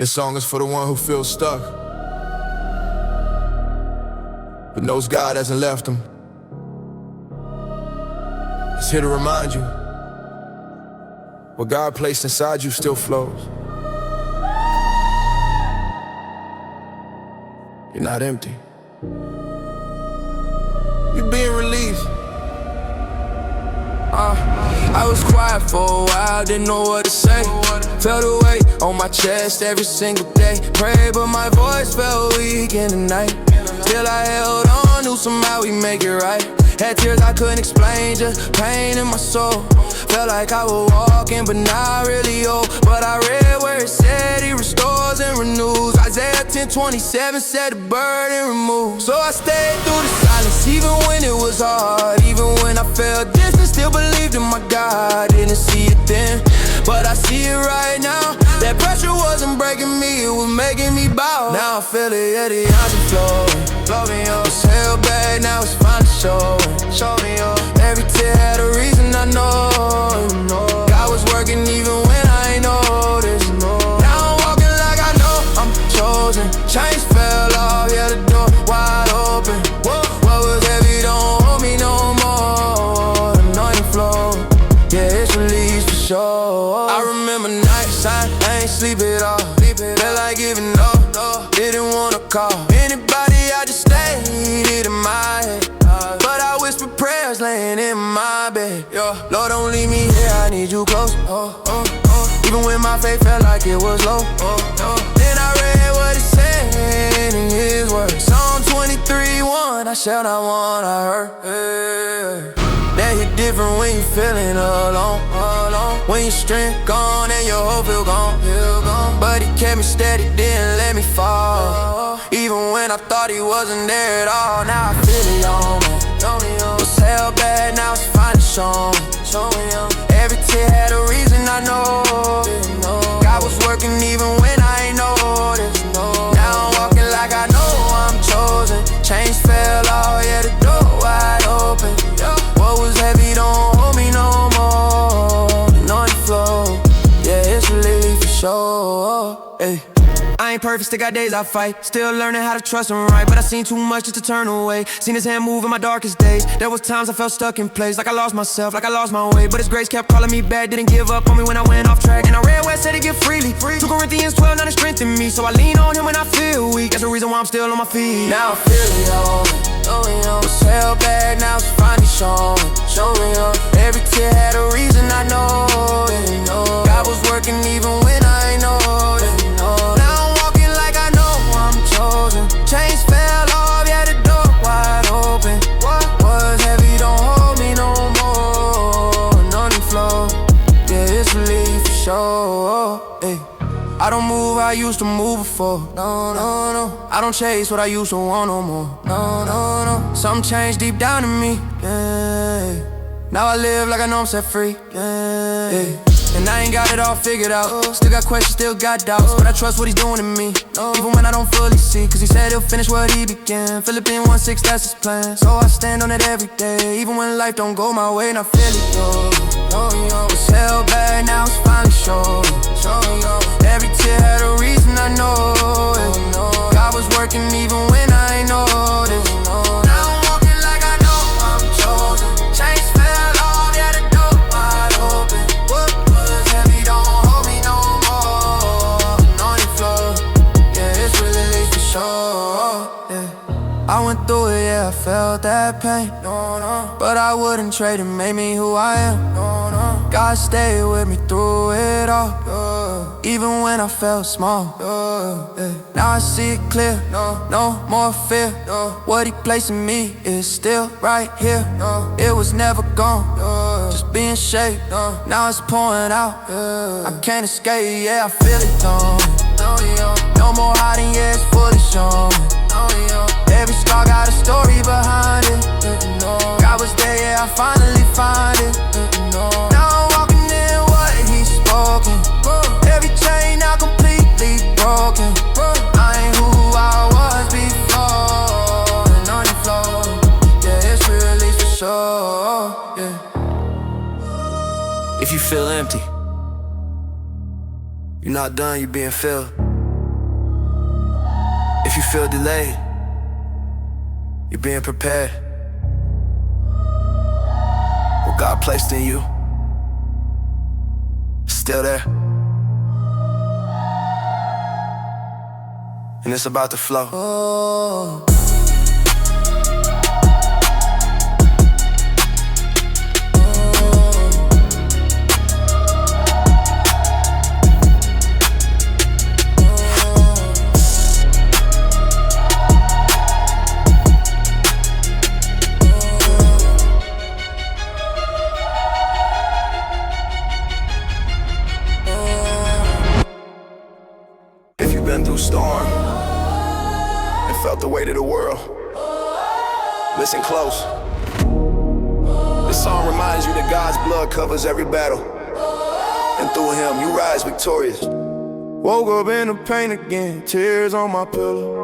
This song is for the one who feels stuck, but knows God hasn't left him. It's here to remind you, what God placed inside you still flows. You're not empty. You're being released. I was quiet for a while, didn't know what to say. Felt the weight on my chest every single day. Prayed, but my voice felt weak in the night. Still I held on, knew somehow we make it right. Had tears I couldn't explain, just pain in my soul. Felt like I was walking, but not really old. But I read where it said he restores and renews. Isaiah 10:27 said the burden removed. So I stayed through the silence, even when it was hard. Even when I felt distant, still believed in my God. Didn't see it then, but I see it right now. That pressure wasn't breaking me, it was making me bow. Now I feel it, yeah, the oxygen flowing. Was held back, now it's finally showing. Show me up. Every tear had a reason, I know. God was working even when I ain't noticed. Now I'm walking like I know I'm chosen. Chains fell off, yeah, the door wide open. What was heavy don't hold me no more. The anointing flow, yeah, it's released for sure. I remember nights I ain't sleep at all. Felt like giving up, didn't wanna call anybody, I just stayed it in my head. But I whispered prayers laying in my bed. Lord, don't leave me here, I need you close. Even when my faith felt like it was low. Then I read what it said in his words. Psalm 23:1, I shall not want, I heard. That hit different when you feeling alone. When your strength gone and your hope feel gone. But he kept me steady, didn't let me fall. Even when I thought he wasn't there at all. Now I feel it on me. Was held back, now it's finally shown me. Every tear had a reason, I know. God was working even when I ain't noticed. Now I'm walking like I know I'm chosen. Chains fell off, yeah, the door wide open. What was heavy don't hold me no more. Anointing flow, yeah, it's relief for sure. Hey. I ain't perfect, still got days I fight. Still learning how to trust him right. But I seen too much just to turn away. Seen his hand move in my darkest days. There was times I felt stuck in place, like I lost myself, like I lost my way. But his grace kept calling me back, didn't give up on me when I went off track. And I read where it said to give freely. 2 Corinthians 12, now it strengthened me. So I lean on him when I feel weak. That's the reason why I'm still on my feet. Now I feel it on me. Was held back, now it's finally show me up. Every tear had a reason, I know. God was working even when I ain't noticed. Chains fell off, yeah, the door wide open. What was heavy don't hold me no more. Anointing flow, yeah, it's relief for sure. Hey. I don't move how I used to move before. No. I don't chase what I used to want no more. No. Something changed deep down in me, yeah. Now I live like I know I'm set free, yeah. And I ain't got it all figured out. Still got questions, still got doubts. But I trust what he's doing in me, even when I don't fully see. Cause he said he'll finish what he began. Philippians 1:6, that's his plan. So I stand on it every day, even when life don't go my way. And I feel it, was held back, now it's finally showing. Every tear had a reason, I know. God was working even when I ain't noticed. Now I'm walking like I know I'm chosen. Chains fell off, yeah, the door wide open. What was heavy don't hold me no more. Anointing flow, yeah, it's relief for sure. Yeah. I went through it, yeah, I felt that pain. But I wouldn't trade it, made me who I am. God stayed with me through it all, even when I felt small. Now I see it clear, no more fear. What he placed in me is still right here. It was never gone, just being shaped. Now it's pouring out, I can't escape, yeah, I feel it on me. No more hiding, yeah, it's fully shown me. Every scar got a story behind it. God was there, yeah, I finally find it. Now I'm walking in what he's spoken. Every chain now completely broken. I ain't who I was before. Anointing flow, yeah, it's release for sure, yeah. If you feel empty, you're not done, you're being filled. If you feel delayed, you're being prepared. What God placed in you, still there. And it's about to flow. Oh. Been through storm and felt the weight of the world. Listen close. This song reminds you that God's blood covers every battle, and through Him you rise victorious. Woke up in the pain again, tears on my pillow.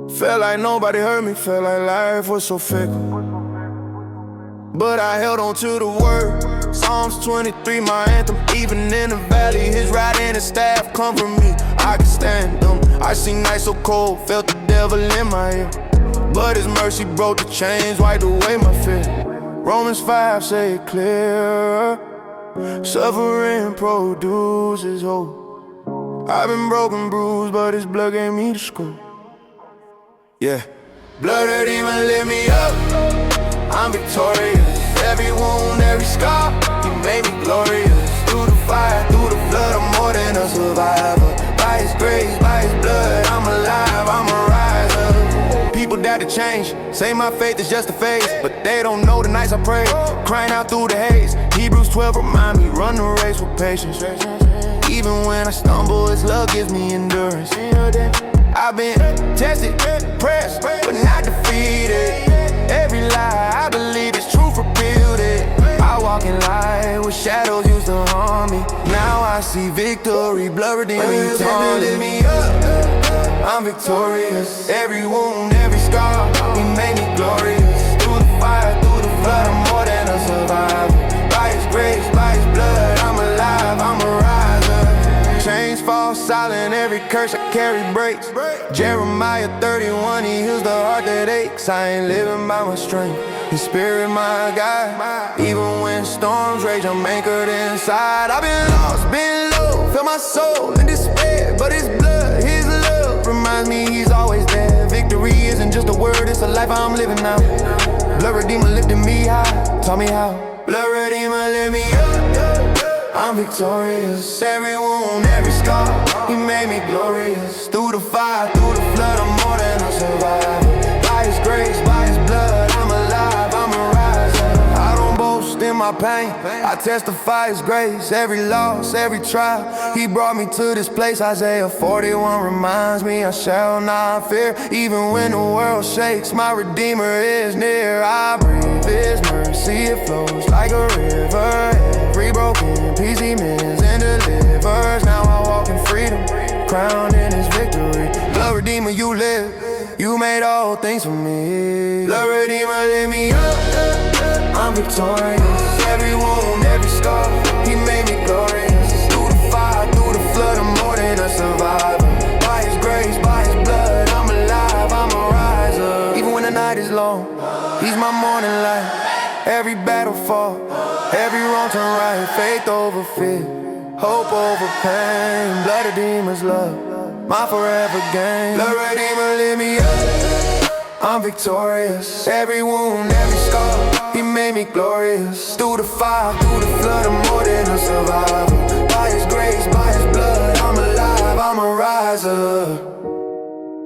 Felt like nobody heard me, felt like life was so fickle. But I held on to the word. Psalms 23, my anthem. Even in the valley, His rod and His staff comfort me. I can stand them. I seen nights so cold, felt the devil in my ear. But His mercy broke the chains, wiped away my fear. Romans 5 say it clear. Suffering produces hope. I've been broken, bruised, but His blood gave me the scope. Yeah. Blood that even lift me up. I'm victorious. Every wound, every scar, He made me glorious. Through the fire, through the flood, I'm more than a survivor. By His grace, by His blood, I'm alive, I'm a riser. People doubt to change, say my faith is just a phase, but they don't know the nights I pray, crying out through the haze. Hebrews 12 remind me, run the race with patience. Even when I stumble, His love gives me endurance. I've been tested, pressed, but not defeated. Every lie I believe is truth revealed it. I walk in light with shadows used to harm me. Now I see victory, blood redeemed me, lift me up. I'm victorious. Every wound, every scar, He made me glorious. Through the fire, through the flood, I'm more than a survivor. By His grace, by His blood, I'm alive, I'm a riser. Chains fall silent, every curse I carry breaks. Jeremiah 31, He heals the heart that aches. I ain't living by my strength, His Spirit my guide. Even when storms rage, I'm anchored inside. I've been lost, been low, felt my soul in despair, but His blood, His love reminds me He's always there. Victory isn't just a word, it's a life I'm living now. Blood Redeemer lifted me high, taught me how. Blood Redeemer lift me up. I'm victorious. Every wound, every scar, He made me glorious. Through the fire, through the flood, I'm more than a survivor. By His grace, by His blood, I'm alive, I'm a riser. I don't boast in my pain, I testify His grace. Every loss, every trial, He brought me to this place. Isaiah 41 reminds me I shall not fear. Even when the world shakes, my Redeemer is near. I breathe His mercy, it flows like a river. Every broken piece He mends and delivers. Now I walk in freedom, crowned in His victory. Blood Redeemer, you live, you made all things for me. Blood Redeemer, lift me up. I'm victorious. Every wound, every scar, He made me glorious. Through the fire, through the flood, I'm more than a survivor. By His grace, by His blood, I'm alive, I'm a riser. Even when the night is long, He's my morning light. Every battle fought, every wrong turn right. Faith over fear, hope over pain. Blood Redeemer's love, my forever gain. Blood Redeemer, lift me up. I'm victorious. Every wound, every scar, He made me glorious. Through the fire, through the flood, I'm more than a survivor. By His grace, by His blood, I'm alive, I'm a riser.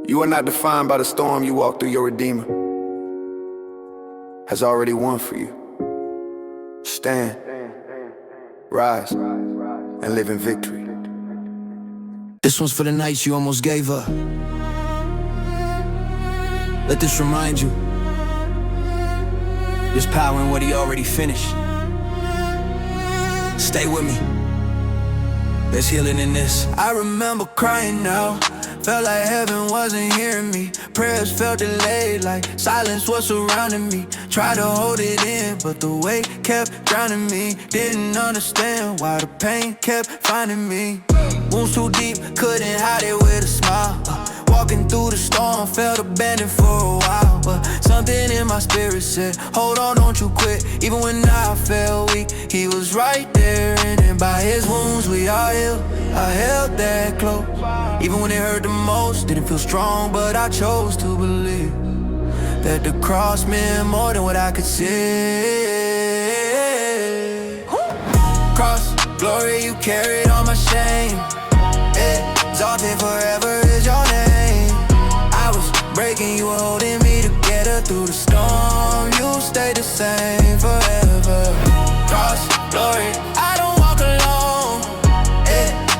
You are not defined by the storm you walk through. Your Redeemer has already won for you. Stand, rise, and live in victory. This one's for the nights you almost gave up. Let this remind you, there's power in what He already finished. Stay with me, there's healing in this. I remember crying out, Felt like heaven wasn't hearing me. Prayers felt delayed, like silence was surrounding me. Tried to hold it in, but the weight kept drowning me. Didn't understand why the pain kept finding me. Wounds too deep, couldn't hide it with a smile. Walking through the storm, felt abandoned for a while. But something in my spirit said, hold on, don't you quit. Even when I felt weak, he was right there. And then by his wounds we are healed. I held that close, even when it hurt the most. Didn't feel strong, but I chose to believe that the cross meant more than what I could see. Cross, glory, you carried all my shame. Exalted forever is your name. I was breaking, you were holding me together through the storm. You stayed the same forever. Cross, glory, I don't walk alone.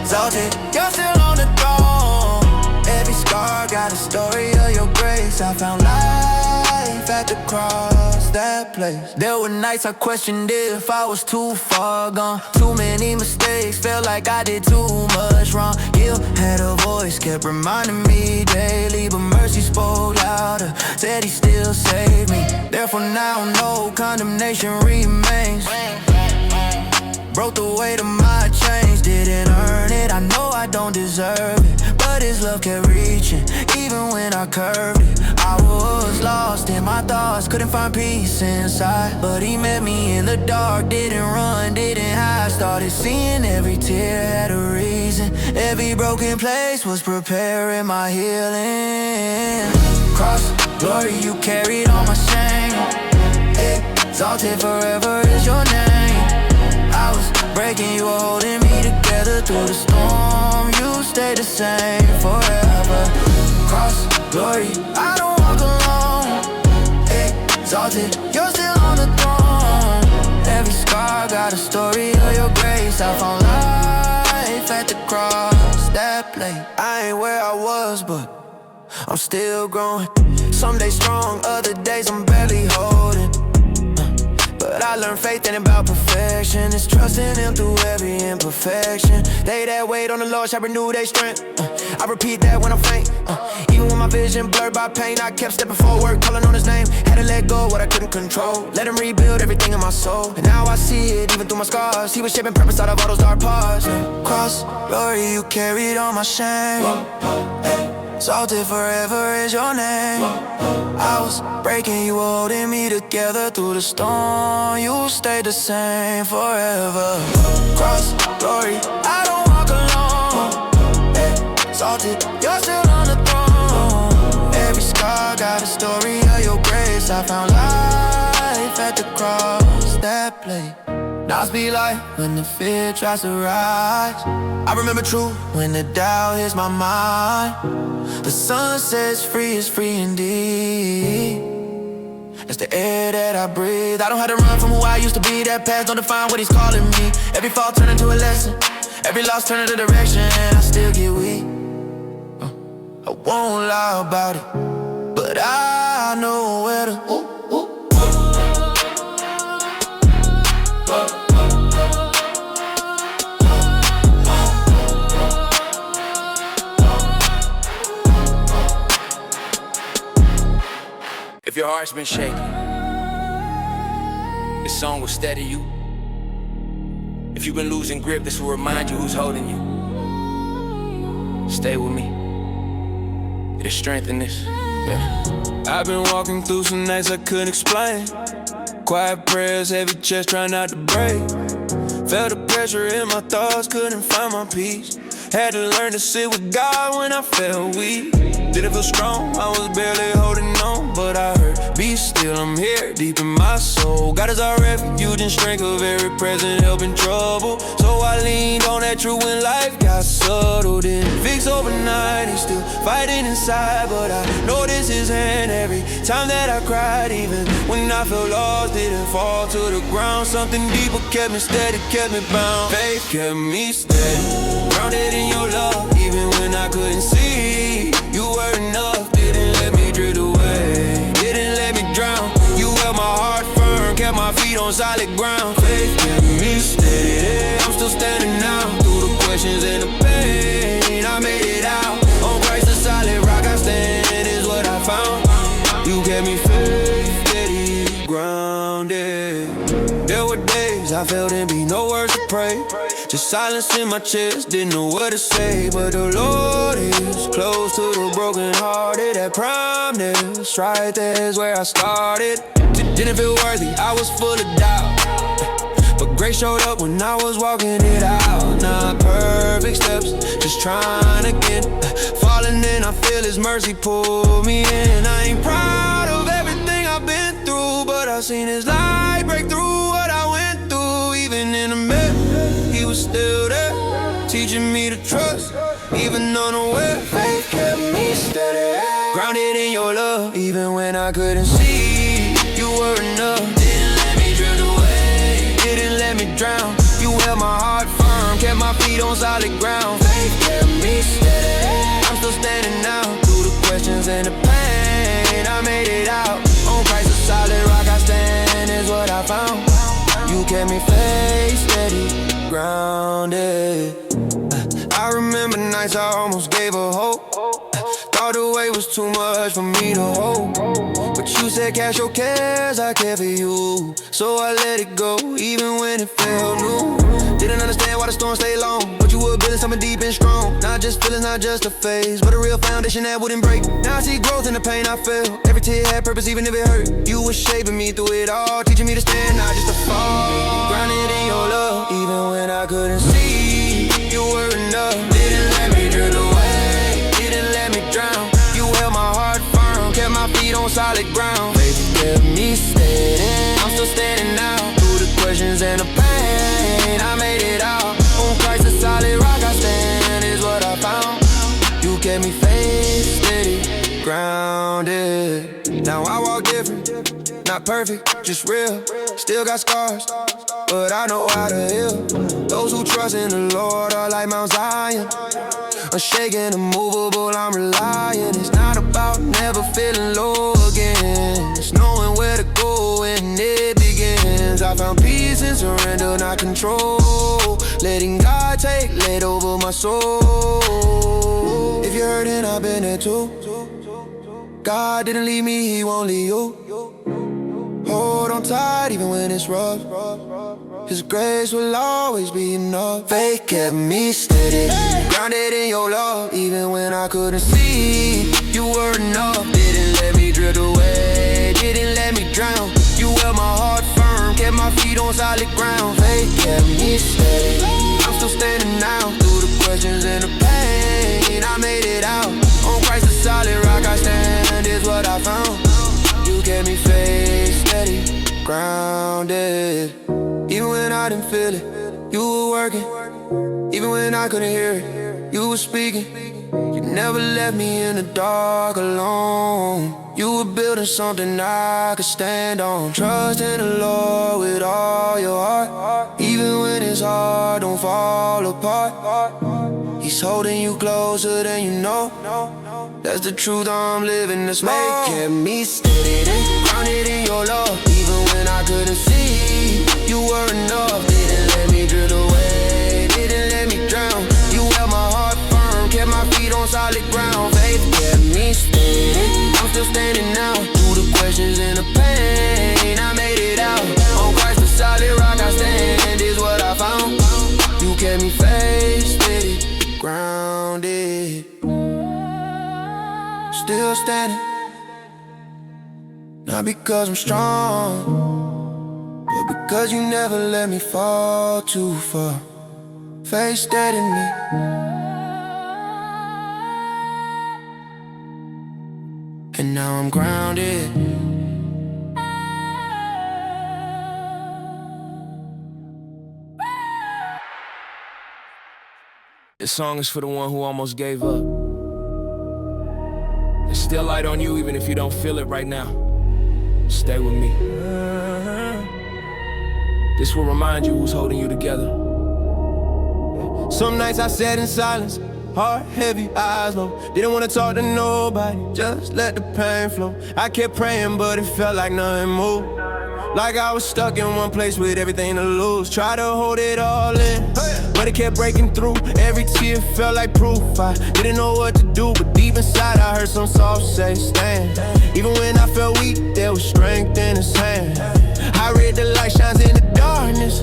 Exalted, you're still on the throne. Every scar got a story of your grace. I found life at the cross, that place. There were nights I questioned if I was too far gone. Too many mistakes, felt like I did too much wrong. Guilt had a voice, kept reminding me daily, but mercy spoke louder, said he still saved me. Therefore now no condemnation remains. Broke the weight of my chains, didn't earn it. I know I don't deserve it, but his love kept reaching, even when I curved it. I was lost in my thoughts, couldn't find peace inside. But he met me in the dark, didn't run, didn't hide. Started seeing every tear had a reason. Every broken place was preparing my healing. Cross, glory, you carried all my shame. Exalted forever is your name. I was breaking, you were holding me together through the storm. You stayed the same forever. Cross, glory, I don't walk alone. Exalted, you're still on the throne. Every scar got a story of your grace. I found life at the cross, that place. I ain't where I was, but I'm still growing. Some days strong, other days I'm barely holding. But I learned faith ain't about perfection. It's trusting him through every imperfection. They that wait on the Lord shall renew their strength. I repeat that when I'm faint. Even when my vision blurred by pain, I kept stepping forward, calling on his name. Had to let go of what I couldn't control. Let him rebuild everything in my soul. And now I see it even through my scars. He was shaping purpose out of all those dark parts. Cross, glory, you carried all my shame. Exalted forever is your name. I was breaking, you were holding me together through the storm. You stayed the same forever. Cross, glory, I don't walk alone. Exalted, you're still on the throne. Every scar got a story of your grace. I found life at the cross, that place. Now speak life when the fear tries to rise. I remember truth when the doubt hits my mind. The sun sets free is free indeed. That's the air that I breathe. I don't have to run from who I used to be. That past don't define what he's calling me. Every fall turn into a lesson, every loss turn into direction. And I still get weak, I won't lie about it, but I know where to If your heart's been shaking, this song will steady you. If you've been losing grip, this will remind you who's holding you. Stay with me. There's strength in this. Yeah. I've been walking through some nights I couldn't explain. Quiet prayers, heavy chest, trying not to break. Felt the pressure in my thoughts, couldn't find my peace. Had to learn to sit with God when I felt weak. Didn't feel strong, I was barely holding on, but I heard, be still, I'm here, deep in my soul. God is our refuge and strength, a very present help in trouble. So I leaned on that truth when life got subtle. Didn't fix overnight, he's still fighting inside, but I noticed his hand every time that I cried. Even when I felt lost, didn't fall to the ground. Something deeper kept me steady, kept me bound. Faith kept me steady, grounded in your love, even when I couldn't see. You were enough, didn't let me drift away, didn't let me drown. You held my heart firm, kept my feet on solid ground. Faith kept me steady, I'm still standing now. Through the questions and the pain, I made it out. On Christ the felt and be no words to pray. Just silence in my chest, didn't know what to say. But the Lord is close to the broken hearted. That promise right there is where I started. Didn't feel worthy, I was full of doubt. But grace showed up when I was walking it out. Not perfect steps, just trying again. Falling in, I feel His mercy pull me in. I ain't proud of everything I've been through, but I seen His light break through what I went through. Even in the mess, He was still there, teaching me to trust, even unaware. Faith kept me steady, grounded in your love, even when I couldn't see. You were enough, didn't let me drift away, didn't let me drown. You held my heart firm, kept my feet on solid ground. Faith kept me steady, I'm still standing now. Through the questions and the pain, I made it out. On Christ, a solid rock I stand is what I found. You kept me faith steady, grounded. I remember nights I almost gave up hope. Thought the weight was too much for me to hold. But you said cast your cares, I care for you. So I let it go, even when it felt new. Didn't understand why the storm stayed long, but you were building something deep and strong. Not just feelings, not just a phase, but a real foundation that wouldn't break. Now I see growth in the pain I felt. Every tear had purpose, even if it hurt. You were shaping me through it all, teaching me to stand, not just to fall. Grounded in your love, even when I couldn't see. You were enough, didn't let me drift away, didn't let me drown. You held my heart firm, kept my feet on solid ground. Faith kept me steady, I'm still standing now. Through the questions and the pain, I made it out. On Christ, a solid rock I stand is what I found. You kept me faith steady, grounded. Now I walk different, not perfect, just real. Still got scars, but I know how to heal. Those who trust in the Lord are like Mount Zion, unshaken, immovable, I'm relying. It's not about never feeling low again, it's knowing where to go when it begins. I found peace in surrender, not control. Letting God take lead over my soul. If you're hurting, I've been there too. God didn't leave me, He won't leave you. Hold on tight even when it's rough. His grace will always be enough. Faith kept me steady, grounded in your love, even when I couldn't see. You were enough, didn't let me drift away, didn't let me drown. You held my heart firm, kept my feet on solid ground. Faith kept me steady, I'm still standing now. Through the questions and the pain, I made it out. On Christ, a solid rock I stand is what I found. You kept me faith steady, grounded. Even when I didn't feel it, you were working. Even when I couldn't hear it, you were speaking. You never left me in the dark alone. You were building something I could stand on. Trust in the Lord with all your heart. Even when it's hard, don't fall apart. He's holding you closer than you know. That's the truth I'm living this moment. Kept me steady, grounded in your love, even when I couldn't see. You were enough, didn't let me drift away, didn't let me drown. You held my heart firm, kept my feet on solid ground. Faith kept me steady, I'm still standing now. Through the questions and the pain, I made it out. On Christ, the solid rock I stand is what I found. You kept me faith steady, grounded. Still standing, not because I'm strong, but because you never let me fall too far. Faith steady me. And now I'm grounded. This song is for the one who almost gave up. There's still light on you even if you don't feel it right now. Stay with me. This will remind you who's holding you together. Some nights I sat in silence, heart heavy, eyes low. Didn't want to talk to nobody, just let the pain flow. I kept praying but it felt like nothing moved. Like I was stuck in one place with everything to lose. Tried to hold it all in, but it kept breaking through. Every tear felt like proof. I didn't know what to do, but deep inside I heard some soft say stand. Even when I felt weak, there was strength in His hand. I read the light shines in the darkness.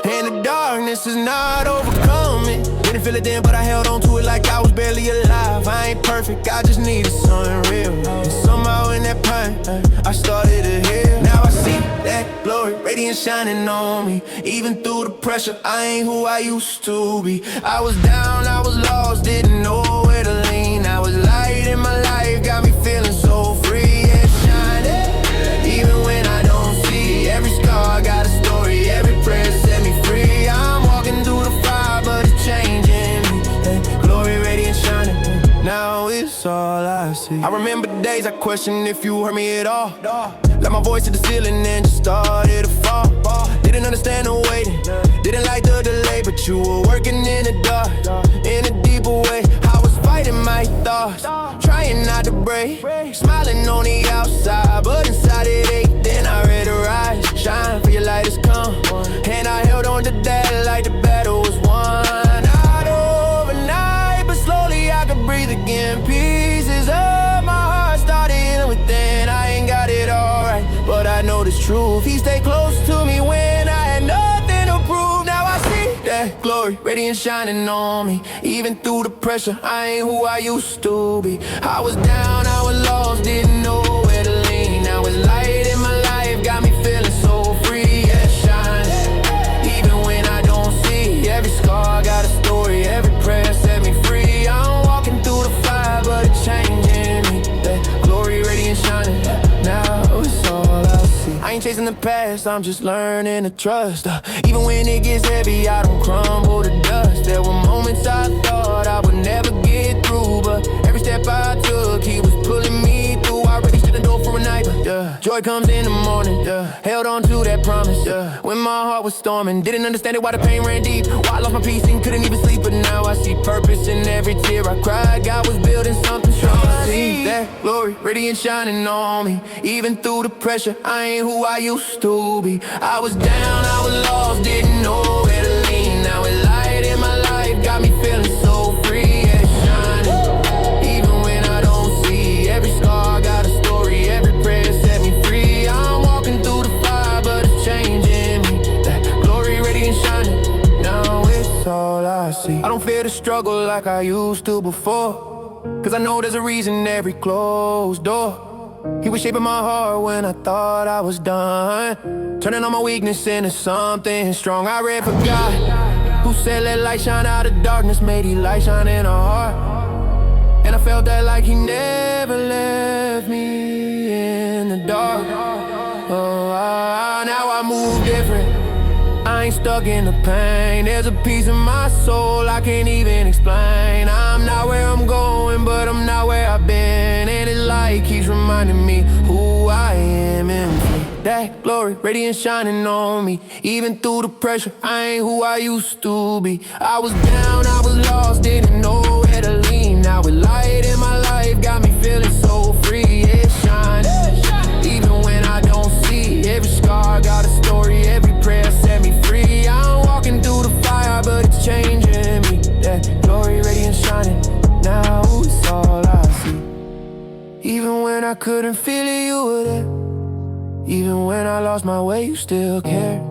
And the darkness is not overcoming. Didn't feel it then, but I held on to it like I was barely alive. I ain't perfect, I just needed something real. And somehow in that pain, I started to heal. Now I see that glory, radiant shining on me. Even through the pressure, I ain't who I used to be. I was down, I was lost, didn't know where to lean. I was light in my life, got me feeling so free. Yeah, shining, even when I don't see. Every scar got a story, every prayer set me free. I'm walking through the fire, but it's changing me. Hey, glory, radiant shining, now it's all I see. I remember the days I questioned if you heard me at all. Let my voice to the ceiling and just started to fall. Didn't understand the waiting, didn't like the delay, but you were working in the dark, in a deeper way. I was fighting my thoughts, trying not to break, smiling on the outside, but inside it ached. Then I read the rise, shine for your light has come, and I held on to that like the battle was won. Not overnight, but slowly I could breathe again. Pieces of my heart started healing within. I ain't got it all right, but I know this truth. He stayed close to me when I had nothing to prove. Now I see that glory, radiant shining on me. Even through the pressure, I ain't who I used to be. I was down, I was lost, didn't know where to lean. Now it's light in my life, got me feeling so free. Yeah, shining, even when I don't see. Every scar got a story, every prayer set me free. I'm walking through the fire, but it's changing me. That glory, radiant shining, now it's all I see. I ain't chasing the past, I'm just learning to trust. Even when it gets heavy, I don't crumble to dust. There were moments I thought I would never get through, but every step I took, he was pulling me through. I really should've known for a night, but joy comes in the morning. Held on to that promise. When my heart was storming, didn't understand it, why the pain ran deep. Why I lost my peace and couldn't even sleep, but now I see purpose in every tear I cried. God was building something strong. I see that glory, radiant shining on me. Even through the pressure, I ain't who I used to be. I was down, I was lost, didn't know where to lean. Now it's light in my life, got me feeling so free. Yeah, shining, even when I don't see. Every scar got a story, every prayer set me free. I'm walking through the fire, but it's changing me. That glory, radiant shining, now it's all I see. I don't fear the struggle like I used to before, cause I know there's a reason every closed door. He was shaping my heart when I thought I was done, turning all my weakness into something strong. I read for God, who said let light shine out of darkness, made he light shine in our heart. And I felt that like he never left me in the dark. Now I move different, I ain't stuck in the pain. There's a piece in my soul I can't even explain. I'm not where I'm going, but I'm not where I've been. And it light keeps reminding me who I am in me. That glory, radiant shining on me. Even through the pressure, I ain't who I used to be. I was down, I was lost, didn't know where to lean. Now with light in my life, got me feeling so free. It's shining, even when I don't see. Every scar got a story, every prayer set me free. I'm walking through the fire, but it's changing me. That glory, radiant shining, now it's all I see. Even when I couldn't feel it, you were there. Even when I lost my way, you still cared.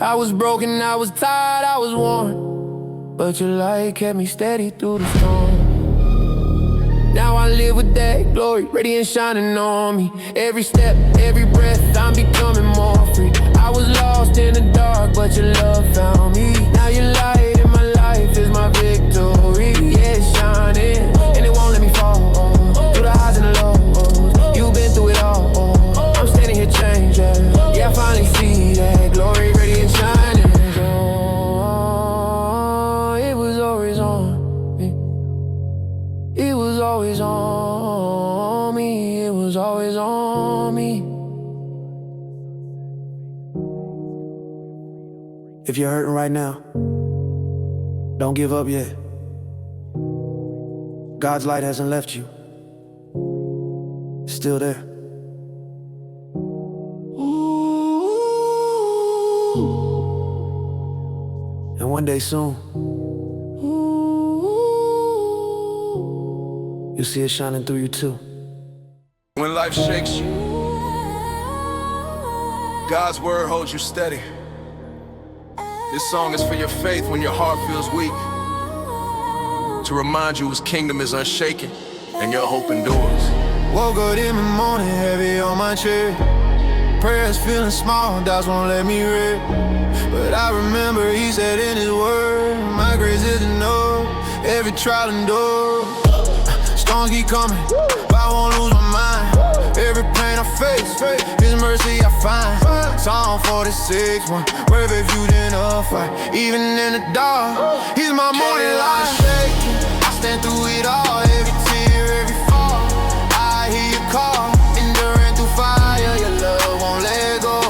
I was broken, I was tired, I was worn, but your light kept me steady through the storm. Now I live with that glory, radiant shining on me. Every step, every breath, I'm becoming more free. I was lost in the dark, but your love found me. Now your light in my life is my victory. Yeah, it's shining, and it won't let me fall. Through the highs and the lows, you've been through it all. I'm standing here changed, yeah, I finally see that glory, radiant shining. It was always on me. It was always on me. It was always on me. If you're hurting right now, don't give up yet. God's light hasn't left you. It's still there. And one day soon, you'll see it shining through you too. When life shakes you, God's word holds you steady. This song is for your faith when your heart feels weak, to remind you his kingdom is unshaken and your hope endures. Woke up in the morning, heavy on my chest. Prayers feeling small, doubts won't let me rest. But I remember he said in his word, my grace is enough, every trial endure. Storms keep coming, but I won't lose my mind. Every pain I face, his mercy I find. Psalm 46, one word refuge in a fight. Even in the dark, he's my morning light. I stand through it all, every tear, every fall. I hear you call, enduring through fire. Your love won't let go.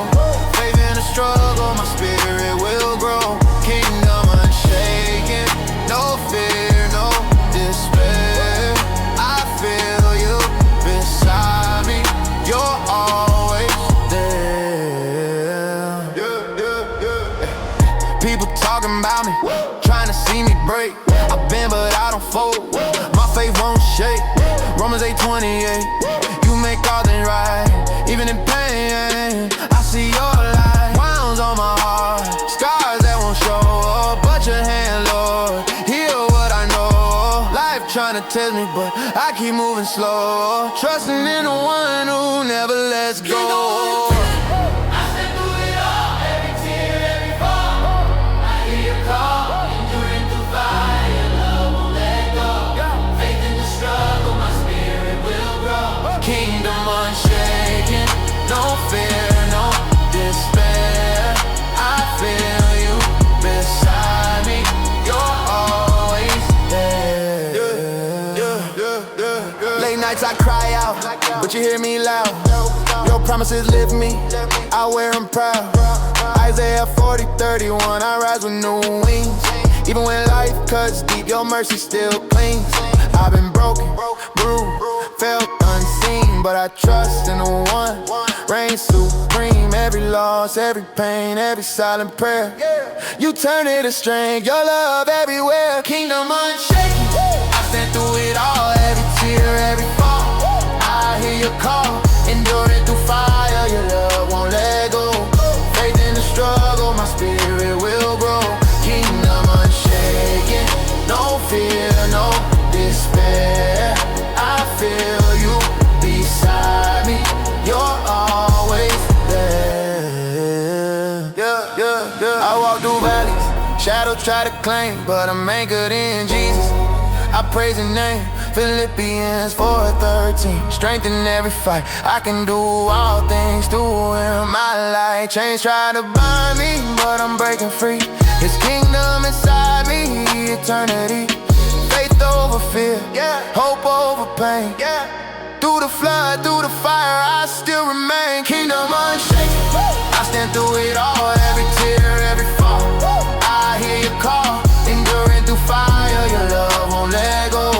Faith in the struggle, my spirit will grow. Kingdom unshaken, no fear, no despair. I feel you beside me, you're always there. People talking about me, trying to see me break. I bend but I don't fold, my faith won't shake. Romans 8:28, you make all things right. Even in pain, I see your light. Wounds on my heart, scars that won't show up, but your hand, Lord, heal what I know. Life trying to test me, but I keep moving slow, trusting in the one who never lets go. Kingdom unshaken, no fear, no despair. I feel you beside me, you're always there. Late nights I cry out, but you hear me loud. Your promises lift me, I wear them proud. Isaiah 40:31, I rise with new wings. Even when life cuts deep, your mercy still clings. I've been broken, bruised, felt unseen, but I trust in the one, reigns supreme. Every loss, every pain, every silent prayer, you turn it to strength, your love everywhere. Kingdom unshaken, I stand through it all, every tear, every fall. I hear your call, enduring through fire, your love won't let go. Faith in the struggle, my spirit will grow. Kingdom unshaken, no fear, no despair. I feel you beside me, you're always there. I walk through valleys, shadows try to claim, but I'm anchored in Jesus. I praise His name. Philippians 4:13, strength in every fight. I can do all things through Him, my light. Chains try to bind me, but I'm breaking free. His kingdom inside me, eternity. Faith over fear, hope over pain. Through the flood, through the fire, I still remain. Kingdom unshaken, I stand through it all, every tear, every fall. I hear you call, enduring through fire, your love won't let go.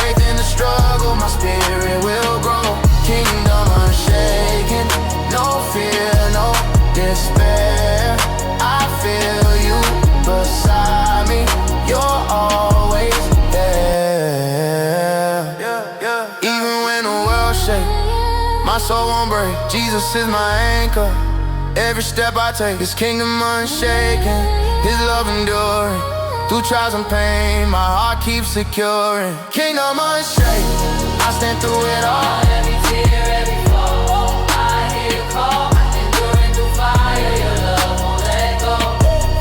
Faith in the struggle, my spirit will grow. Kingdom unshaken, no fear, no despair. I feel you beside me, you're always there. Even when the world shakes, my soul won't break. Jesus is my anchor. Every step I take, His kingdom unshaken, His love enduring. Through trials and pain, my heart keeps securing. Kingdom unshaken, I stand through it all. Every tear, every fall, I hear you call. Enduring through fire, your love won't let go.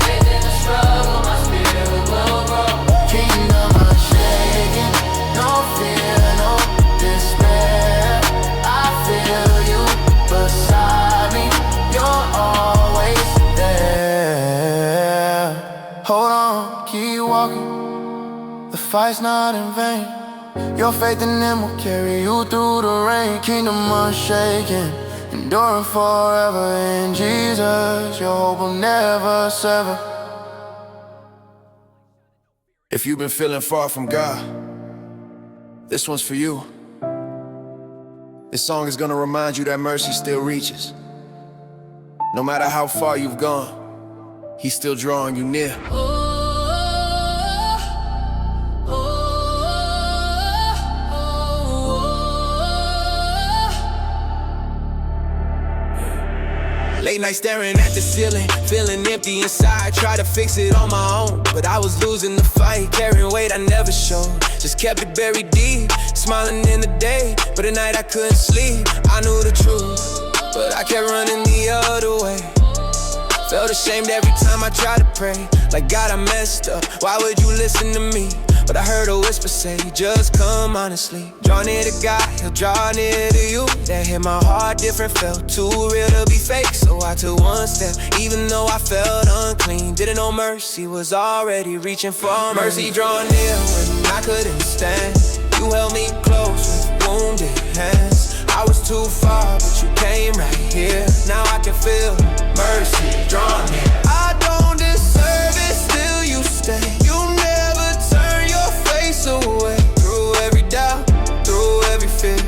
Faith in the struggle, my spirit will grow. Kingdom unshaken, no fear, no despair. I feel you beside me, you're always there. Hold on, keep walking, the fight's not in vain. Your faith in Him will carry you through the rain. Kingdom unshaken, enduring forever in Jesus. Your hope will never sever. If you've been feeling far from God, this one's for you. This song is gonna remind you that mercy still reaches. No matter how far you've gone, He's still drawing you near. Late night staring at the ceiling, feeling empty inside. Tried to fix it on my own, but I was losing the fight. Carrying weight I never showed, just kept it buried deep. Smiling in the day, but at night I couldn't sleep. I knew the truth, but I kept running the other way. Felt ashamed every time I tried to pray. Like God, I messed up, why would you listen to me? But I heard a whisper say, just come honestly. Draw near to God, he'll draw near to you. That hit my heart different, felt too real to be fake. So I took one step, even though I felt unclean. Didn't know mercy was already reaching for mercy. Draw near when I couldn't stand. You held me close with wounded hands. I was too far, but you came right here. Now I can feel mercy draw near. I don't deserve it, still you stay. You never turn your face away. Through every doubt, through every fear,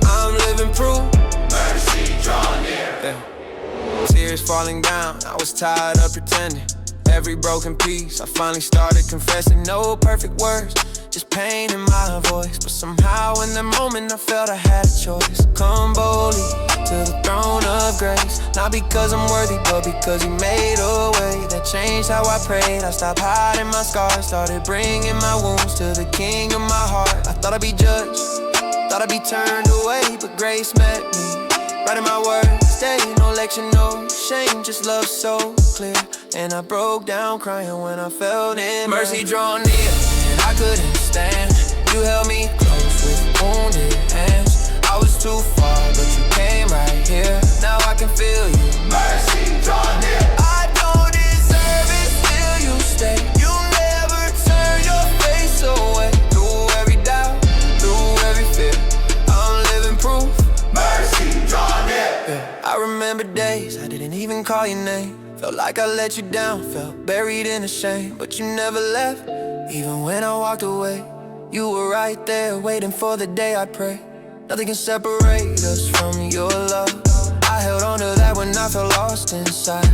I'm living proof. Mercy draw near. Yeah. Tears falling down, I was tired of pretending. Every broken piece, I finally started confessing. No perfect words, just pain in my voice. But somehow in that moment I felt I had a choice. Come boldly to the throne of grace. Not because I'm worthy, but because he made a way. That changed how I prayed. I stopped hiding my scars, started bringing my wounds to the king of my heart. I thought I'd be judged, thought I'd be turned away, but grace met me right in my words. There ain't no lecture, no shame, just love so clear. And I broke down crying when I felt it. Mercy draw near, and I couldn't stand. You held me close with wounded hands. I was too far, but you came right here. Now I can feel you. Mercy draw near. I don't deserve it, still you stay. You never turn your face away. Through every doubt, through every fear, I'm living proof. Mercy draw near. Yeah. I remember days I didn't even call your name. Felt like I let you down, felt buried in the shame. But you never left, even when I walked away. You were right there, waiting for the day I'd pray. Nothing can separate us from your love. I held on to that when I felt lost inside.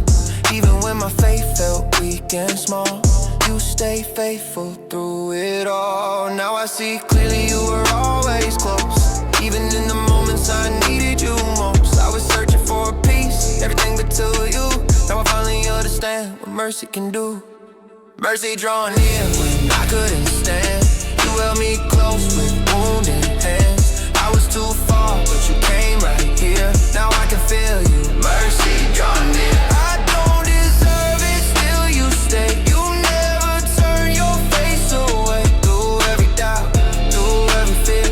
Even when my faith felt weak and small, you stayed faithful through it all. Now I see clearly you were always close. Even in the moments I needed you most. I was searching for a peace, everything but to you. Now I finally understand what mercy can do. Mercy draw near when I couldn't stand. You held me close with wounded hands. I was too far, but you came right here. Now I can feel you. Mercy draw near. I don't deserve it, still you stay. You never turn your face away. Through every doubt, through every fear,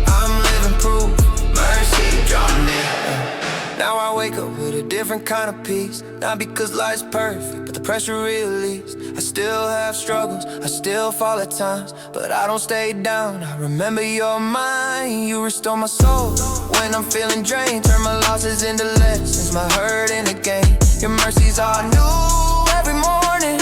I'm living proof. Mercy draw near. Now I wake up with a different kind of peace. Not because life's perfect, but the pressure released. I still have struggles, I still fall at times, but I don't stay down. I remember you're mine, you restore my soul. When I'm feeling drained, turn my losses into lessons, my hurt into gain. Your mercies are new every morning.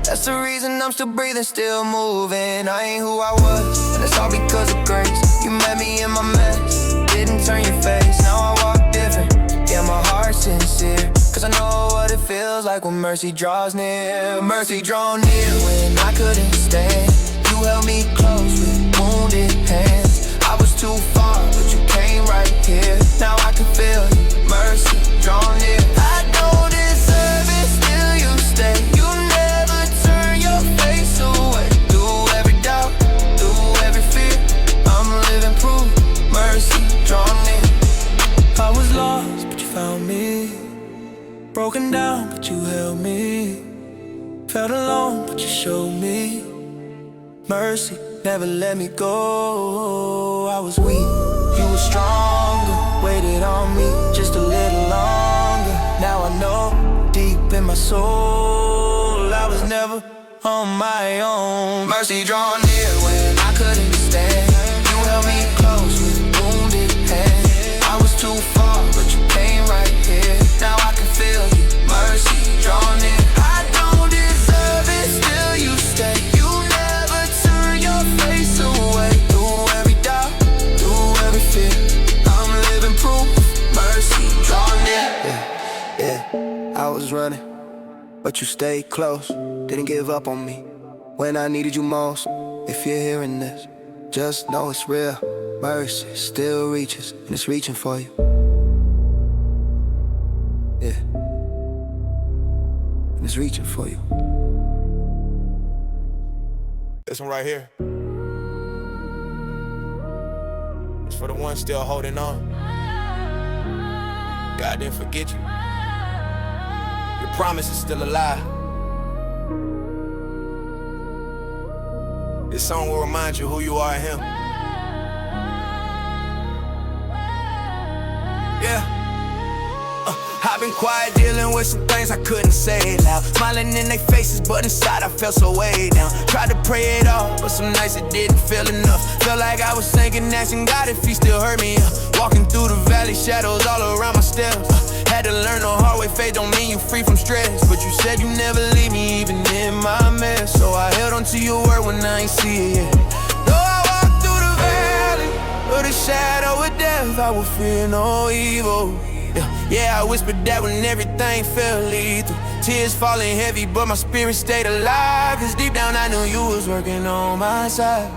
That's the reason I'm still breathing, still moving. I ain't who I was, and it's all because of grace. You met me in my mess, didn't turn your face. Now I walk different, yeah, my heart's sincere. Cause I know what it feels like when mercy draws near. Mercy draw near when I couldn't stand. You held me close with wounded hands. I was too far, but you came right here. Now I can feel you. Mercy draw near. I don't deserve it, still you stay. You never turn your face away. Through every doubt, through every fear, I'm living proof. Mercy draw near. I was lost, but you found me. Broken down, but you held me. Felt alone, but you showed me. Mercy never let me go. I was weak, you were stronger. Waited on me just a little longer. Now I know, deep in my soul, I was never on my own. Mercy draw near when I couldn't stand. You held me close with wounded hands. I was too far, but you came right here. Now I can feel you. Mercy draw near. I don't deserve it, still you stay. You never turn your face away. Through every doubt, through every fear, I'm living proof. Mercy draw near. Yeah, I was running, but you stayed close. Didn't give up on me when I needed you most. If you're hearing this, just know it's real. Mercy still reaches, and it's reaching for you. Yeah. was reaching for you. This one right here. It's for the ones still holding on. God didn't forget you. Your promise is still alive. This song will remind you who you are in Him. Yeah. I've been quiet dealing with some things I couldn't say loud. Smiling in their faces, but inside I felt so way down. Tried to pray it off, but some nights it didn't feel enough. Felt like I was sinking, asking God if He still heard me. Walking through the valley, shadows all around my steps. Had to learn the hard way, faith don't mean you free from stress. But you said you never leave me, even in my mess. So I held on to your word when I ain't see it yet. Though I walk through the valley of the shadow of death, I will fear no evil. Yeah, I whispered that when everything felt lethal. Tears falling heavy, but my spirit stayed alive. Cause deep down I knew you was working on my side.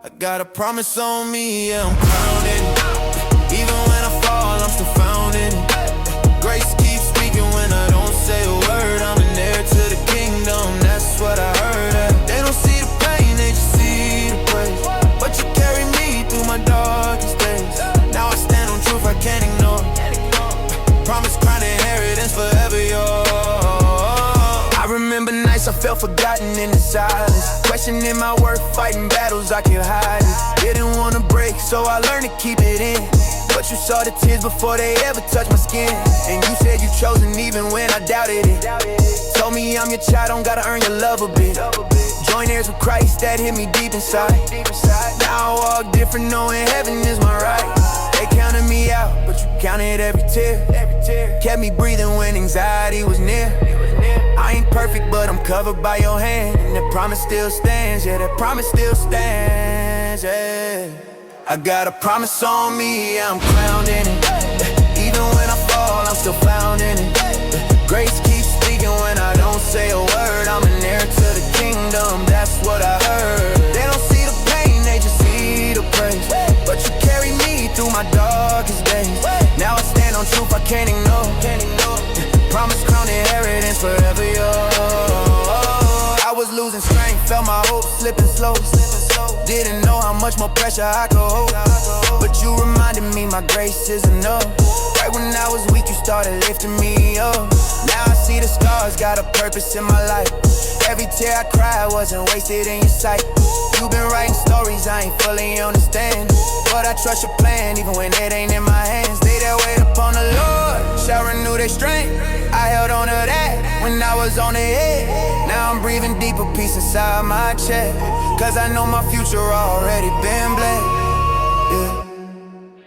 I got a promise on me, yeah, I'm crowned in it. Even when I fall, I'm still found in it. Grace keeps speaking when I don't say a word. I'm an heir to the kingdom, that's what I heard. They don't see the pain, they just see the praise. But you carry me through my darkest days. Now I stand on truth I can't ignore. Promise, crown, inheritance, forever yours. I remember nights I felt forgotten in the silence. Questioning my worth, fighting battles I could hide it. Didn't wanna break, so I learned to keep it in. But you saw the tears before they ever touched my skin. And you said you chosen even when I doubted it. Told me I'm your child, don't gotta earn your love a bit. Join heirs with Christ, that hit me deep inside. Now I walk different, knowing heaven is my right. They counted me out, but you counted every tear. Kept me breathing when anxiety was near. I ain't perfect, but I'm covered by your hand. And that promise still stands, yeah, that promise still stands, yeah. I got a promise on me, yeah, I'm crowned in it. Even when I fall, I'm still found in it. Grace keeps speaking when I don't say a word. I'm an heir to the kingdom, that's what I heard. They don't see the pain, they just see the praise. But you carry me through my darkest days. Now I stand on truth I can't ignore. Promise, crown, inheritance, forever yours. I was losing strength, felt my hope slipping slow. Didn't know how much more pressure I could hold. But you reminded me my grace is enough. Right when I was weak, you started lifting me up. Now I see the scars, got a purpose in my life. Every tear I cried wasn't wasted in your sight. You've been writing stories I ain't fully understand. But I trust your plan, even when it ain't in my hands. They that wait upon the Lord shall renew their strength. I held on to that when I was on the edge. Now I'm breathing deeper peace inside my chest. Cause I know my future already been blessed, yeah.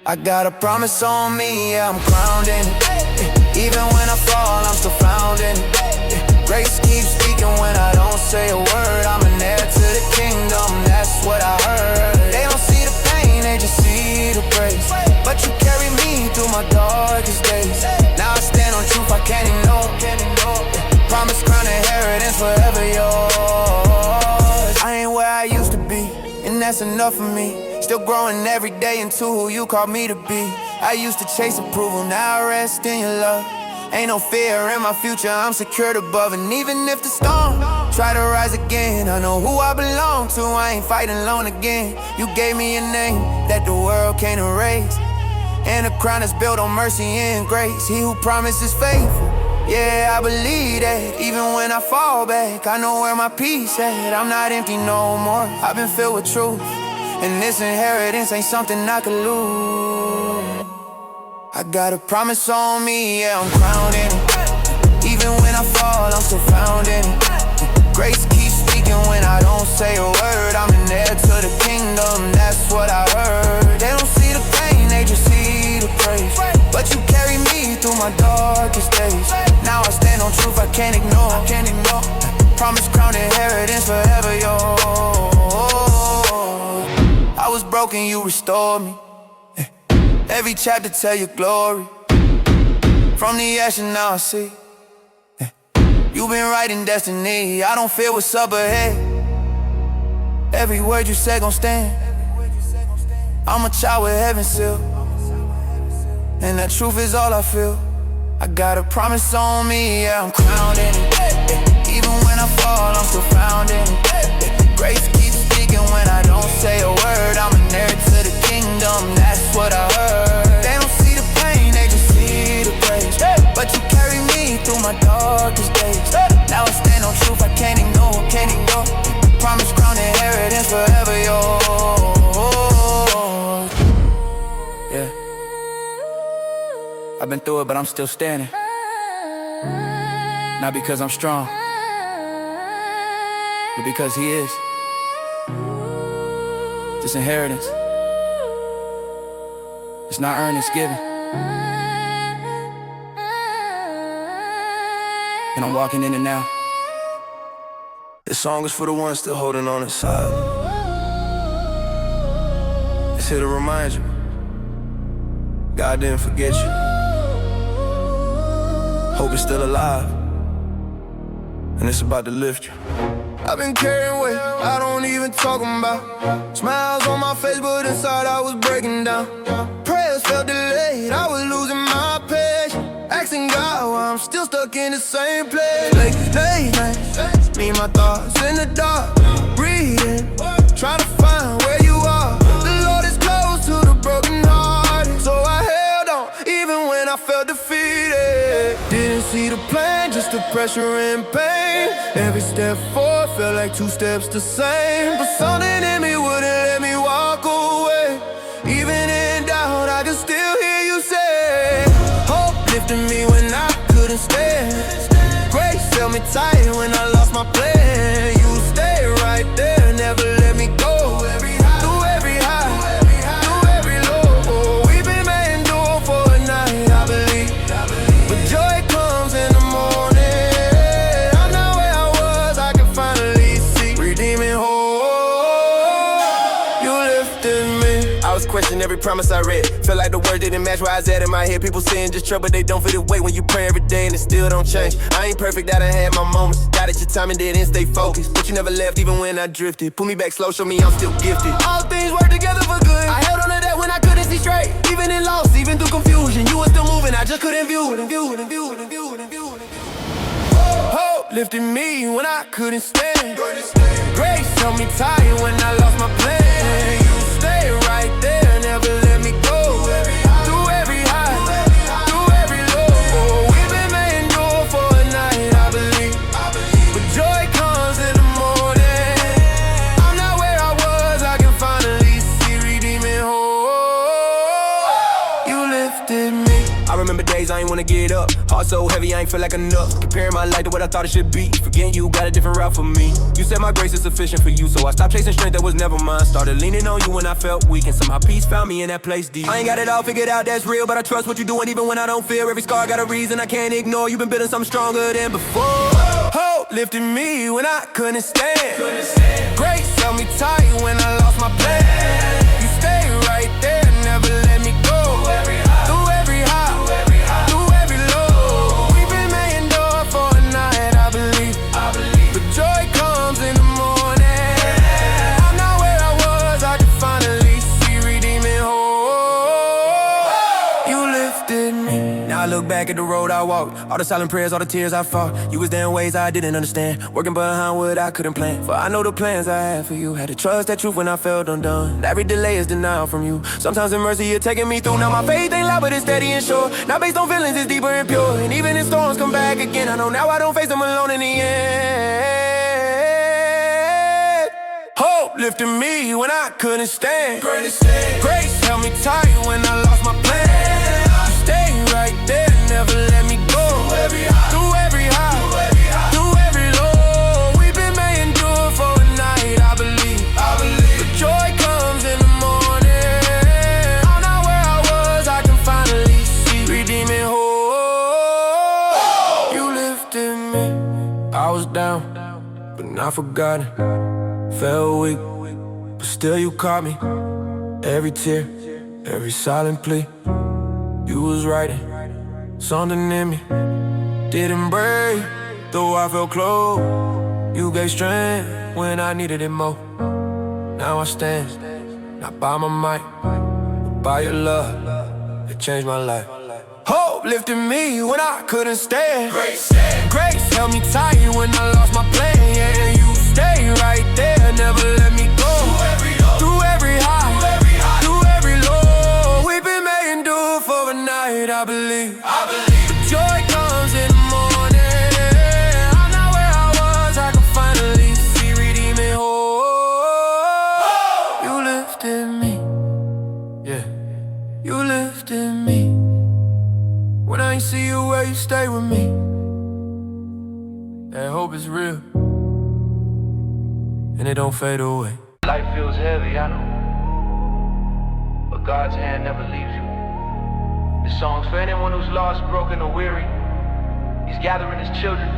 I got a promise on me, yeah, I'm crowned in it. Even when I fall, I'm still found in it. Grace keeps speaking when I don't say a word. I'm an heir to the kingdom, that's what I heard. They don't see the pain, they just see the praise. But you carry me through my darkest days. Now I stand on truth I can't ignore. Promise, crown, inheritance, forever yours. I ain't where I used to be, and that's enough for me. Still growing every day into who you called me to be. I used to chase approval, now I rest in your love. Ain't no fear in my future, I'm secured above. And even if the storm try to rise again, I know who I belong to, I ain't fighting alone again. You gave me a name that the world can't erase, and a crown that's built on mercy and grace. He who promises faithful, yeah, I believe that. Even when I fall back, I know where my peace at. I'm not empty no more, I've been filled with truth. And this inheritance ain't something I could lose. I got a promise on me, yeah, I'm crowned in it. Even when I fall, I'm still found in it. Grace keeps speaking when I don't say a word. I'm an heir to the kingdom, that's what I heard. They don't see the pain, they just see the praise. But you carry me through my darkest days. Now I stand on truth I can't ignore. Promise, crown, inheritance, forever yours. I was broken, you restored me. Every chapter tell your glory. From the ashes now I see. You've been writing destiny, I don't fear what's up ahead. Every word you say gon' stand. I'm a child with heaven seal, and that truth is all I feel. I got a promise on me, yeah, I'm crowned in it. Even when I fall, I'm still found in it. Grace keeps speaking when I don't say a word. I'm an heir to the kingdom, that's what I heard. They don't see the pain, they just see the praise. But you carry me through my darkest days. Now I stand on truth, I can't ignore, can't ignore. Promise, crown, inheritance, forever yours. Yeah, I've been through it, but I'm still standing. Not because I'm strong, but because he is. This inheritance, it's not earned, it's given. And I'm walking in it now. This song is for the ones still holding on inside. It's here to remind you, God didn't forget you. Hope is still alive, and it's about to lift you. I've been carrying weight I don't even talk about. Smiles on my face, but inside I was breaking down. Prayers felt delayed, I was losing my patience. Asking God why I'm still stuck in the same place. Late nights, me and my thoughts in the dark, reading, trying to find where you are. The Lord is close to the broken hearted, so I held on even when I felt defeated. Didn't see the plan, just the pressure and pain. Every step forward felt like two steps the same. But something in me wouldn't let me walk away. Even in doubt, I could still hear you say, hope lifted me when I couldn't stand. Grace held me tight when I lost my plan. You stay right there, never let me go. Through every high, through every low. We've been made endure for a night, I believe. But joy comes in the morning. I'm not where I was, I can finally see. Redeeming hope, you lifted me. I was questioning every promise I read. Felt like the words didn't match where I was at in my head. People saying just trouble, they don't feel the weight when you pray every day and it still don't change. I ain't perfect, I done had my moments. Got at your time and didn't stay focused. But you never left even when I drifted. Pull me back slow, show me I'm still gifted. All things work together for good. I held on to that when I couldn't see straight. Even in loss, even through confusion, you were still moving, I just couldn't view it. Hope lifted me when I couldn't stand. Grace held me tight when I lost my plan. You stay right there, never let me go. Through every high, through every low. We've been made endure for a night, I believe. But joy comes in the morning. I'm not where I was, I can finally see. Redeeming hope, you lifted me. I remember days I ain't wanna get up. Heart so heavy I ain't feel like enough. Comparing my life to what I thought it should be. Forgetting you got a different route for me. You said my grace is sufficient for you, so I stopped chasing strength that was never mine. Started leaning on you when I felt weak, and somehow peace found me in that place deep. I ain't got it all figured out, that's real, but I trust what you're doing even when I don't feel. Every scar got a reason I can't ignore. You've been building something stronger than before. Hope lifted me when I couldn't stand. Grace held me tight when I lost my plan. You stay right there, never let me go. Through every high, through every low. We've been made endure for a night, I believe. But joy comes in the morning. I'm not where I was, I can finally see. Redeeming hope, you lifted me. Now I look back at the road I walked, all the silent prayers, all the tears I fought. You was there in ways I didn't understand, working behind what I couldn't plan. For I know the plans I had for you. Had to trust that truth when I felt undone. Every delay is denial from you. Sometimes in mercy you're taking me through. Now my faith ain't loud, but it's steady and sure. Not based on feelings, it's deeper and pure. And even if storms come back again, I know now I don't face them alone in the end. Hope lifted me when I couldn't stand. Grace held me tight when I lost my plan. Stay right there, never let me go. Through every high, through every low. We've been made endure for a night, I believe. But joy comes in the morning. I'm not where I was, I can finally see. Redeeming hope, you lifted me. I was down, but not forgotten. Felt weak, but still you caught me. Every tear, every silent plea. You was writing something in me, didn't break, though I felt close. You gave strength when I needed it more. Now I stand, not by my might, but by your love. It changed my life. Oh! uplifting me when I couldn't stand. Grace held me tight when I lost my plan. Yeah, you stay right there, never let me go. Through every high, through every low, we've been making do for a night, I believe. The joy comes in the morning. I'm not where I was, I can finally see redeeming hope. You lifted me, yeah, you lifted me. When I ain't see you, where you stay with me. That hope is real, and it don't fade away. Life feels heavy, I know, but God's hand never leaves you. This song's for anyone who's lost, broken, or weary. He's gathering his children,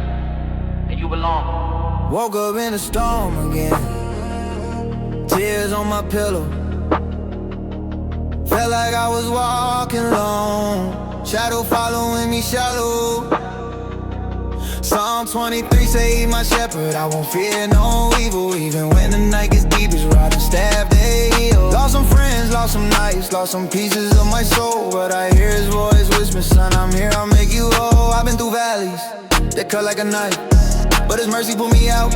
and you belong. Woke up in a storm again, tears on my pillow. Felt like I was walking alone, shadow following me shallow. Psalm 23 say he's my shepherd, I won't fear no evil. Even when the night gets deep, his rod and staff they heal. Lost some friends, lost some nights, lost some pieces of my soul, but I hear his voice whisper, son, I'm here, I'll make you whole. I've been through valleys that cut like a knife, but his mercy pulled me out,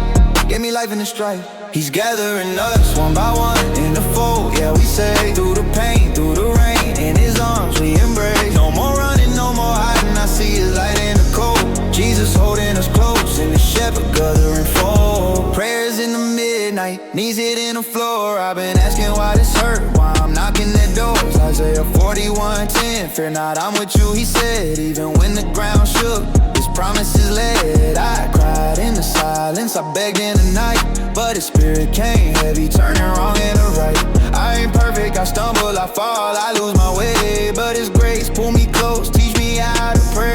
gave me life in the strife. He's gathering us one by one in the fold, yeah, we say. Through the pain, through the rain, in his arms we embrace. No more running, no more hiding, I see his light in the cold. Jesus holding us close, and the shepherd gathering fold. Prayers in the midnight, knees hitting the floor. I've been asking why this hurt, why I'm knocking at doors. Isaiah 41:10, fear not, I'm with you, he said. Even when the ground shook, his promises led. I cried in the silence, I begged in the night, but his spirit came heavy, turning wrong into right. I ain't perfect, I stumble, I fall, I lose my way, but his grace pull me close, teach me how to pray.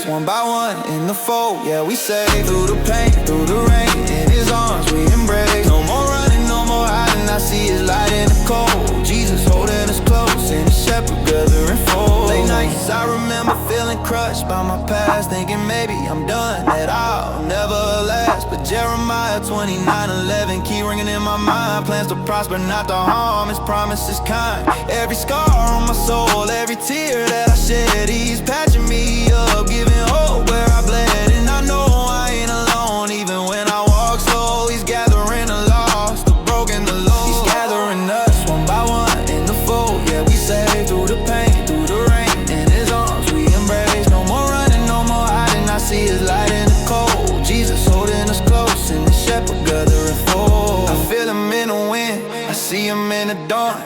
One by one in the fold, yeah, we say. Through the pain, through the rain, in his arms we embrace. No more running, no more hiding, I see his light in the cold. Jesus holding us close, and the shepherd gathering fold. Late nights I remember feeling crushed by my past, thinking maybe I'm done, that I'll never last. But Jeremiah 29:11 keep ringing in my mind. Plans to prosper, not to harm, his promise is kind. Every scar on my soul, every tear that I shed, he's patching me up, giving hope where I bled. And I know I ain't alone, even when I walk slow. He's gathering the lost, the broken, the low. He's gathering us one by one in the fold, yeah, we say. Through the pain, through the rain, in his arms we embrace. No more running, no more hiding, I see his light in the cold. Jesus holding us close, and the shepherd gathering fold. I feel him in the wind, I see him in the dawn.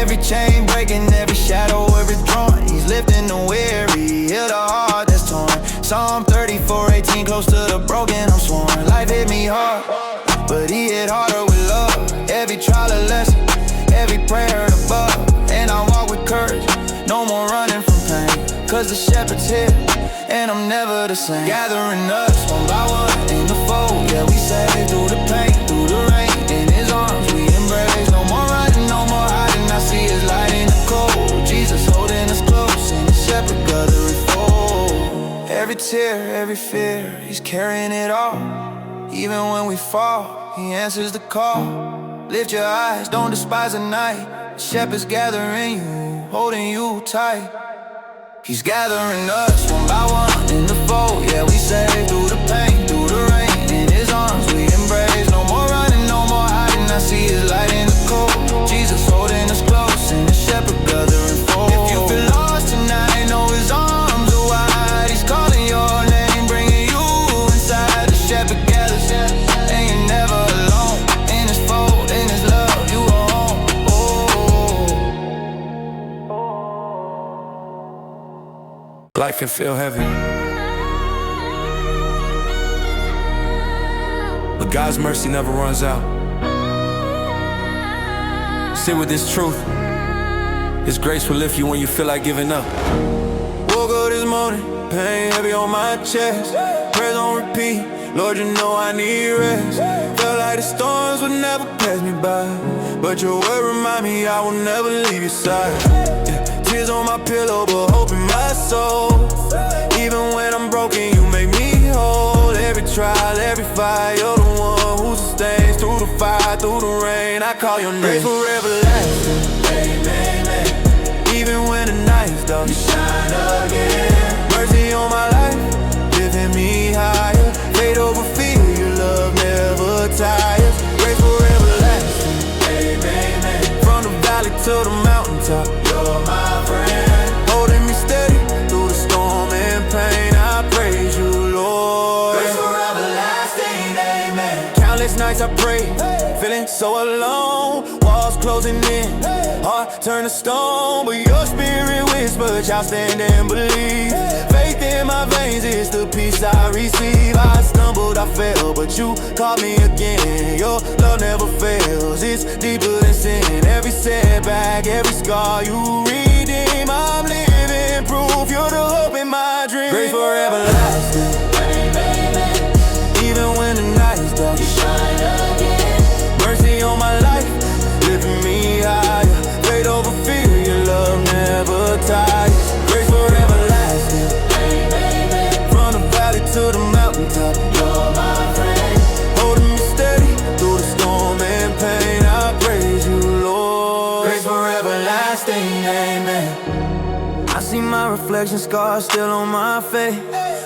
Every chain breaking, every shadow withdrawn. He's lifting the weary, heal the heart that's torn. Psalm 34:18, close to the broken, I'm sworn. Life hit me hard, but he hit harder with love. Every trial a lesson, every prayer above. And I walk with courage, no more running from pain, cause the shepherd's here, and I'm never the same. Gathering us one by one in the fold, yeah, we say. Through the pain, through the rain, in his arms we embrace. No more running, no more hiding, I see his light in the cold. Jesus holding us close, and the shepherd gathering fold. Every tear, every fear, he's carrying it all. Even when we fall, he answers the call. Lift your eyes, don't despise the night. The shepherd's gathering you, holding you tight. He's gathering us one by one in the fold, yeah, we say. Through the pain, through the rain, in his arms we embrace. No more running, no more hiding, I see his light in the cold. Jesus holding us close, and the shepherd gathering fold. If you feel lost tonight, know his arms are wide. He's calling your name, bringing you inside. The shepherd gathers, and you're never alone. In his fold, in his love, you are home. Life can feel heavy, but God's mercy never runs out. Sit with this truth, his grace will lift you when you feel like giving up. Woke up this morning, pain heavy on my chest. Prayers on repeat, Lord, you know I need rest. Felt like the storms would never pass me by, but your word remind me I will never leave your side. Tears on my pillow, but hope in my soul. Even when I'm broken, you make me whole. Every trial, every fire, you're the one who sustains. Through the fire, through the rain, I call your name. Grace forever lasting, even when the nights dog, you shine again. Mercy on my life, lifting me higher. Faith over fear, your love never tires. Grace forever lasting, amen. From the valley to the mountaintop, you're my friend. Holding me steady through the storm and pain, I praise you, Lord. Grace forever lasting, amen. Countless nights I prayed, feeling so alone. Walls closing in, heart turned to stone, but your spirit whispered, y'all stand and believe. Faith in my veins is the peace I receive. I stumbled, I fell, but you caught me again. Your love never fails, it's deeper than sin. Every setback, every scar you redeem. I'm living proof you're the hope in my dream. Grace forever lasting, even when the night is dark, you shine again. Mercy on my life, lifting me higher. Faith over fear, your love never tires. Grace forever lasting, from the valley to the mountaintop, you're my friend. Holding me steady through the storm and pain, I praise you, Lord. Grace forever lasting, amen. I see my reflection scars still on my face,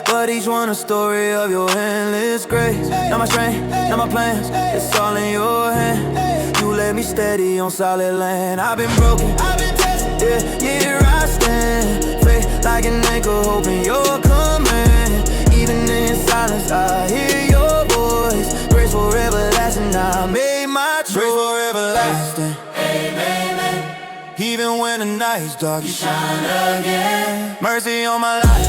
but each one a story of your endless grace. Not my strength, not my plans, it's all in your hand. You led me steady on solid land. I've been broken, I've been tested, yeah, here I stand. Faith like an anchor, hoping you're coming. Even in silence, I hear your voice. Grace forever lasting, I made my choice. Grace forever lasting, amen. Even when the night's dark, you shine again. Mercy on my life,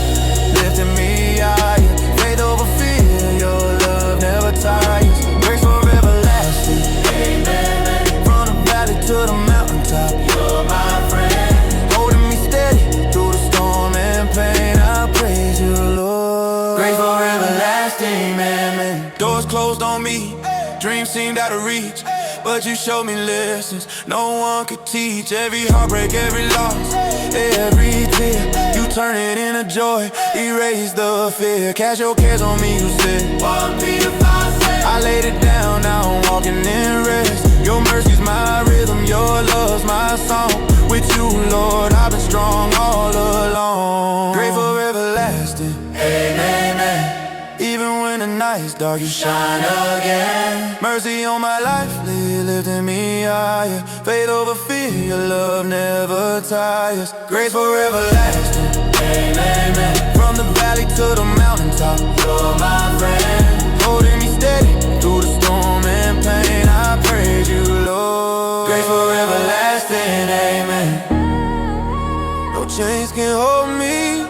lifting me higher. Faith over fear, your love never tires. Grace forever lasting, amen. From the valley to the mountaintop, you're my friend. Holding me steady through the storm and pain, I praise you, Lord. Grace forever lasting, amen. Doors closed on me, dreams seemed out of reach, but you showed me lessons no one could teach. Every heartbreak, every loss, every tear, you turn it into joy, erase the fear. Cast your cares on me, you said 1 Peter 5:6. I laid it down, now I'm walking in rest. Your mercy's my rhythm, your love's my song. With you, Lord, I've been strong all along. Great forever lasting, amen. Even when the night's dark, you shine again. Mercy on my life, lifting me higher. Faith over fear, your love never tires. Grace forever lasting, amen. From the valley to the mountaintop, you're my friend. Holding me steady through the storm and pain, I praise you, Lord. Grace forever lasting, amen. No chains can hold me,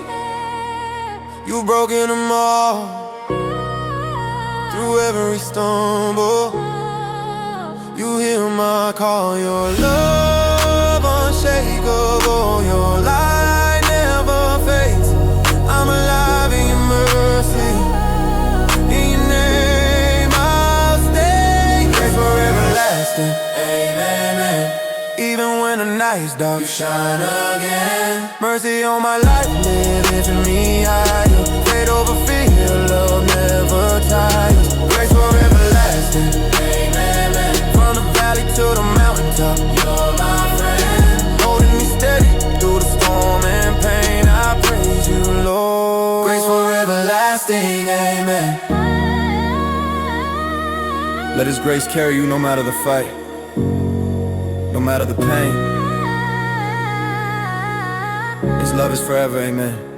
you've broken them all. Through every stumble, you hear my call. Your love unshakable, your light never fades. I'm alive in your mercy, in your name I'll stay. Grace forever lasting, amen. Even when the night's dark, you shine again. Mercy on my life, lifting me higher. Faith over fear, love never tires. Grace forever lasting, amen. From the valley to the mountaintop, you're my friend. Holding me steady through the storm and pain, I praise you, Lord. Grace forever lasting, amen. Let His grace carry you no matter the fight, no matter the pain. His love is forever, amen.